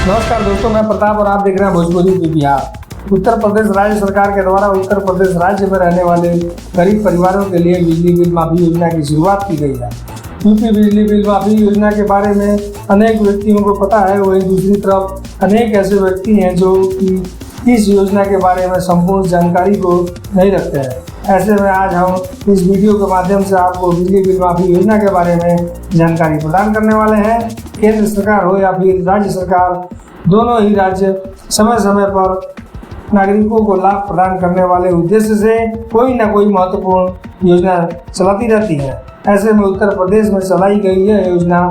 नमस्कार दोस्तों, मैं प्रताप और आप देख रहे हैं भोजपुरी बिहार। उत्तर प्रदेश राज्य सरकार के द्वारा उत्तर प्रदेश राज्य में रहने वाले गरीब परिवारों के लिए बिजली बिल माफी योजना की शुरुआत की गई है। यूपी बिजली बिल माफी योजना के बारे में अनेक व्यक्तियों को पता है, वहीं दूसरी तरफ अनेक ऐसे व्यक्ति हैं जो कि इस योजना के बारे में संपूर्ण जानकारी को नहीं रखते हैं। ऐसे में आज हम इस वीडियो के माध्यम से आपको बिजली बिल माफी योजना के बारे में जानकारी प्रदान करने वाले हैं। केंद्र सरकार हो या फिर राज्य सरकार, दोनों ही राज्य समय समय पर नागरिकों को लाभ प्रदान करने वाले उद्देश्य से कोई ना कोई महत्वपूर्ण योजना चलाती रहती है। ऐसे में उत्तर प्रदेश में चलाई गई यह योजना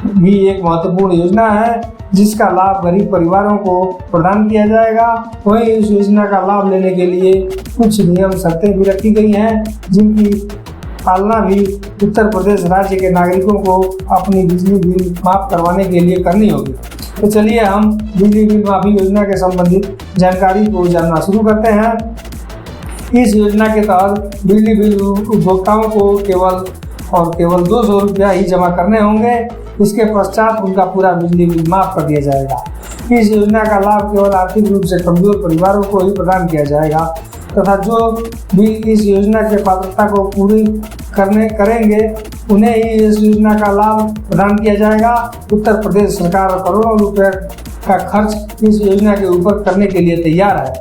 भी एक महत्वपूर्ण योजना है, जिसका लाभ गरीब परिवारों को प्रदान किया जाएगा। वहीं इस योजना का लाभ लेने के लिए कुछ नियम शर्तें भी रखी गई हैं, जिनकी पालना भी उत्तर प्रदेश राज्य के नागरिकों को अपनी बिजली बिल माफ करवाने के लिए करनी होगी। तो चलिए हम बिजली बिल माफी योजना के संबंधित जानकारी को जानना शुरू करते हैं। इस योजना के तहत बिजली बिल उपभोक्ताओं को केवल 200 रुपया ही जमा करने होंगे। इसके पश्चात उनका पूरा बिजली बिल माफ कर दिया जाएगा। इस योजना का लाभ केवल आर्थिक रूप से कमजोर परिवारों को ही प्रदान किया जाएगा तथा जो भी इस योजना के पात्रता को पूरी करेंगे उन्हें ही इस योजना का लाभ प्रदान किया जाएगा। उत्तर प्रदेश सरकार करोड़ों रुपए का खर्च इस योजना के ऊपर करने के लिए तैयार है।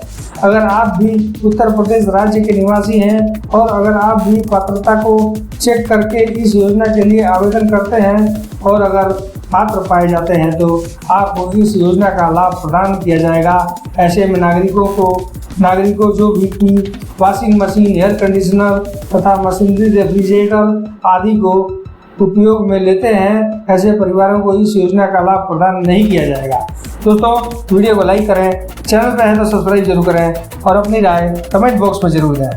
अगर आप भी उत्तर प्रदेश राज्य के निवासी हैं और अगर आप भी पात्रता को चेक करके इस योजना के लिए आवेदन करते हैं और अगर पात्र पाए जाते हैं तो आपको इस योजना का लाभ प्रदान किया जाएगा। ऐसे में नागरिकों जो भी की वॉशिंग मशीन, एयर कंडीशनर तथा मशीनरी, रेफ्रिजरेटर आदि को उपयोग में लेते हैं, ऐसे परिवारों को इस योजना का लाभ प्रदान नहीं किया जाएगा। दोस्तों, वीडियो को लाइक करें, चैनल पर है तो सब्सक्राइब जरूर करें और अपनी राय कमेंट बॉक्स में जरूर दें।